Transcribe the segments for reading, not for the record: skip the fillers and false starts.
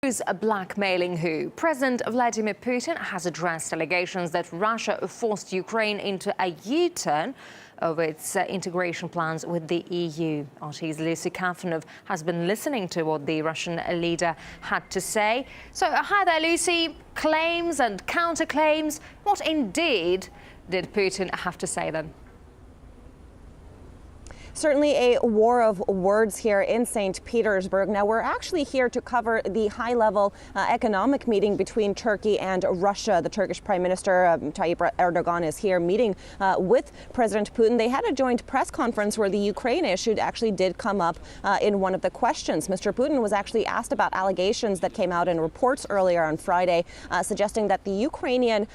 Who's blackmailing who? President Vladimir Putin has addressed allegations that Russia forced Ukraine into a U-turn over its integration plans with the EU. RT's Lucy Kafanov has been listening to what the Russian leader had to say. So, hi there, Lucy. Claims and counterclaims. What indeed did Putin have to say then? Certainly a war of words here in St. Petersburg. Now, we're actually here to cover the high-level economic meeting between Turkey and Russia. The Turkish Prime Minister Tayyip Erdogan is here meeting with President Putin. They had a joint press conference where the Ukraine issue actually did come up in one of the questions. Mr. Putin was actually asked about allegations that came out in reports earlier on Friday, suggesting that the Ukrainian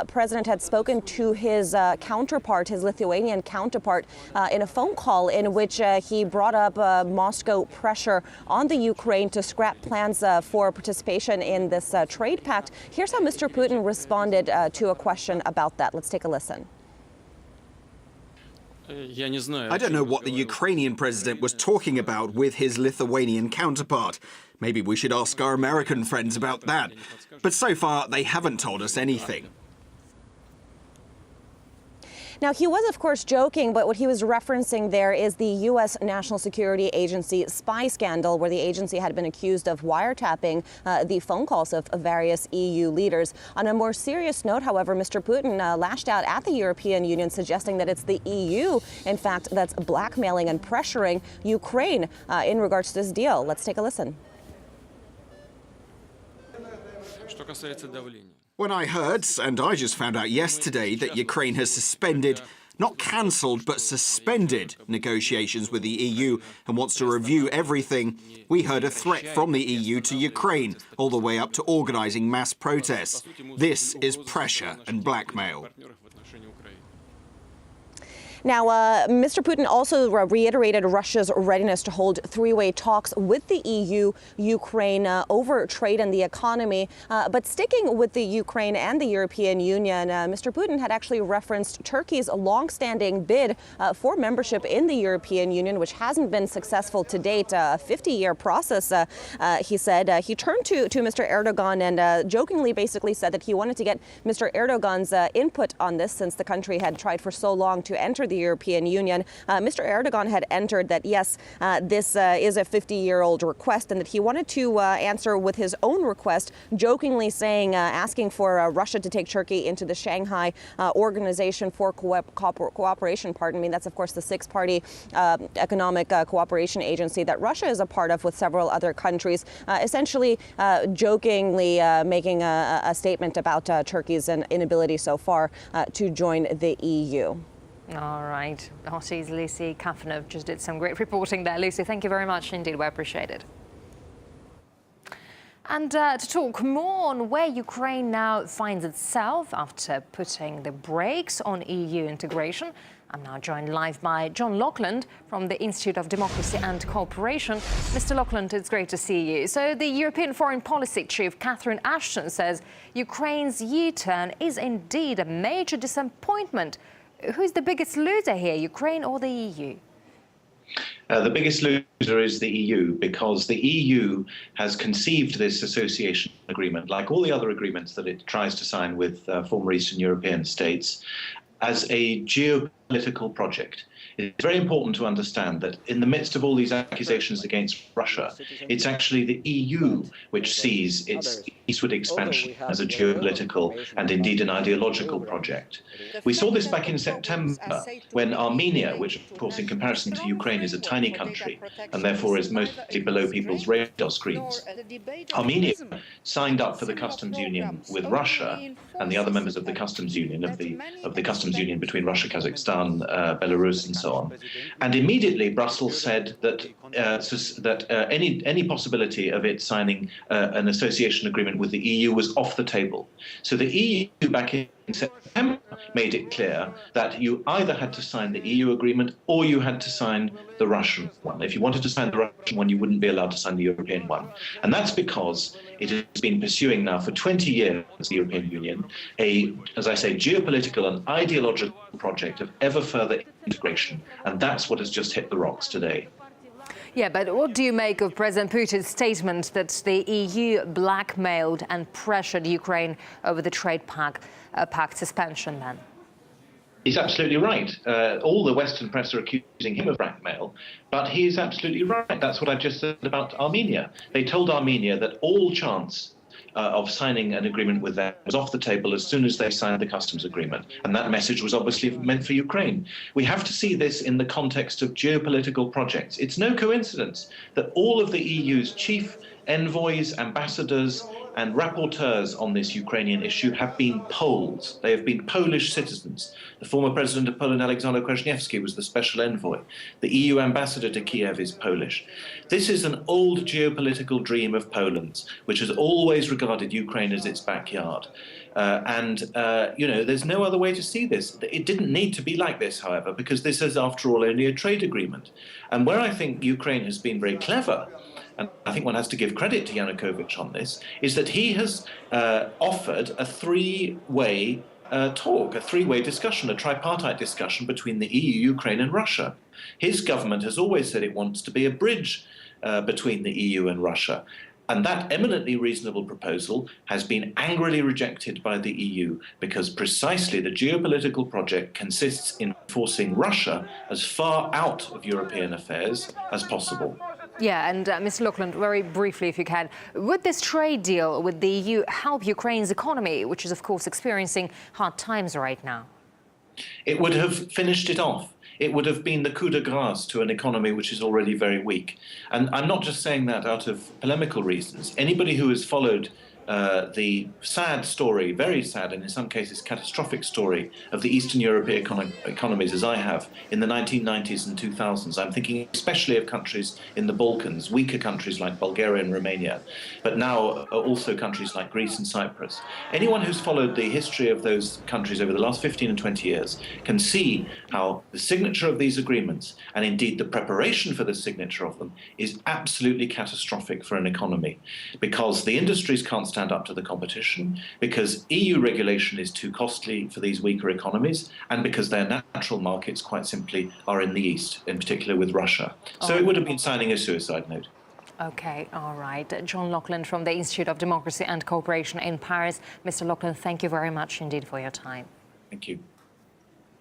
president had spoken to his counterpart, his Lithuanian counterpart, in a phone call in which he brought up Moscow pressure on the Ukraine to scrap plans for participation in this trade pact. Here's how Mr. Putin responded to a question about that. Let's take a listen. I don't know what the Ukrainian president was talking about with his Lithuanian counterpart. Maybe we should ask our American friends about that. But so far, they haven't told us anything. Now, he was, of course, joking, but what he was referencing there is the U.S. National Security Agency spy scandal, where the agency had been accused of wiretapping the phone calls of various EU leaders. On a more serious note, however, Mr. Putin lashed out at the European Union, suggesting that it's the EU, in fact, that's blackmailing and pressuring Ukraine in regards to this deal. Let's take a listen. When I heard, and I just found out yesterday, that Ukraine has suspended, not cancelled, but suspended negotiations with the EU and wants to review everything, we heard a threat from the EU to Ukraine, all the way up to organising mass protests. This is pressure and blackmail. Now, Mr. Putin also reiterated Russia's readiness to hold three-way talks with the EU, Ukraine, over trade and the economy. But sticking with the Ukraine and the European Union, Mr. Putin had actually referenced Turkey's long-standing bid for membership in the European Union, which hasn't been successful to date. A 50-year process, he said. He turned to Mr. Erdogan and jokingly basically said that he wanted to get Mr. Erdogan's input on this, since the country had tried for so long to enter the European Union. Mr. Erdogan had entered that, yes, this is a 50-year-old request, and that he wanted to answer with his own request, jokingly saying, asking for Russia to take Turkey into the Shanghai Organization for Cooperation. Pardon me. That's, of course, the six-party economic cooperation agency that Russia is a part of with several other countries, essentially jokingly making a statement about Turkey's inability so far to join the EU. All right. RT's Lucy Kafanov just did some great reporting there. Lucy, thank you very much indeed. We appreciate it. And to talk more on where Ukraine now finds itself after putting the brakes on EU integration, I'm now joined live by John Lockland from the Institute of Democracy and Cooperation. Mr. Lockland, it's great to see you. So the European Foreign Policy Chief, Catherine Ashton, says Ukraine's U-turn is indeed a major disappointment. Who's the biggest loser here, Ukraine or the EU? The biggest loser is the EU, because the EU has conceived this association agreement, like all the other agreements that it tries to sign with former Eastern European states, as a geopolitical project. It's very important to understand that in the midst of all these accusations against Russia, it's actually the EU which sees its eastward expansion as a geopolitical and indeed an ideological project. We saw this back in September when Armenia, which of course in comparison to Ukraine is a tiny country and therefore is mostly below people's radar screens, Armenia signed up for the customs union with Russia and the other members of the customs union, of the customs union between Russia, Kazakhstan, Belarus and so on. And immediately Brussels said that any possibility of it signing an association agreement with the EU was off the table. So the EU back in September made it clear that you either had to sign the EU agreement or you had to sign the Russian one. If you wanted to sign the Russian one, you wouldn't be allowed to sign the European one. And that's because it has been pursuing now for 20 years, the European Union, as I say, geopolitical and ideological project of ever further integration. And that's what has just hit the rocks today. Yeah, but what do you make of President Putin's statement that the EU blackmailed and pressured Ukraine over the trade pact suspension then? He's absolutely right. All the Western press are accusing him of blackmail, but he is absolutely right. That's what I just said about Armenia. They told Armenia that all chance of signing an agreement with them was off the table as soon as they signed the customs agreement. And that message was obviously meant for Ukraine. We have to see this in the context of geopolitical projects. It's no coincidence that all of the EU's chief envoys, ambassadors, and rapporteurs on this Ukrainian issue have been Poles. They have been Polish citizens. The former president of Poland, Alexander Kwasniewski, was the special envoy. The EU ambassador to Kiev is Polish. This is an old geopolitical dream of Poland's, which has always regarded Ukraine as its backyard. There's no other way to see this. It didn't need to be like this, however, because this is, after all, only a trade agreement. And where I think Ukraine has been very clever, and I think one has to give credit to Yanukovych on this, is that he has offered a three-way talk, a three-way discussion, a tripartite discussion between the EU, Ukraine and Russia. His government has always said it wants to be a bridge between the EU and Russia. And that eminently reasonable proposal has been angrily rejected by the EU because precisely the geopolitical project consists in forcing Russia as far out of European affairs as possible. Yeah, and Mr. Laughlin, very briefly, if you can, would this trade deal with the EU help Ukraine's economy, which is, of course, experiencing hard times right now? It would have finished it off. It would have been the coup de grace to an economy which is already very weak. And I'm not just saying that out of polemical reasons. Anybody who has followed the sad story, very sad and in some cases catastrophic story of the Eastern European economies as I have in the 1990s and 2000s. I'm thinking especially of countries in the Balkans, weaker countries like Bulgaria and Romania, but now also countries like Greece and Cyprus. Anyone who's followed the history of those countries over the last 15 and 20 years can see how the signature of these agreements, and indeed the preparation for the signature of them, is absolutely catastrophic for an economy, because the industries can't stand up to the competition, because EU regulation is too costly for these weaker economies, and because their natural markets quite simply are in the East, in particular with Russia. So it would have been signing a suicide note. OK, all right. John Laughlin from the Institute of Democracy and Cooperation in Paris. Mr. Laughlin, thank you very much indeed for your time. Thank you.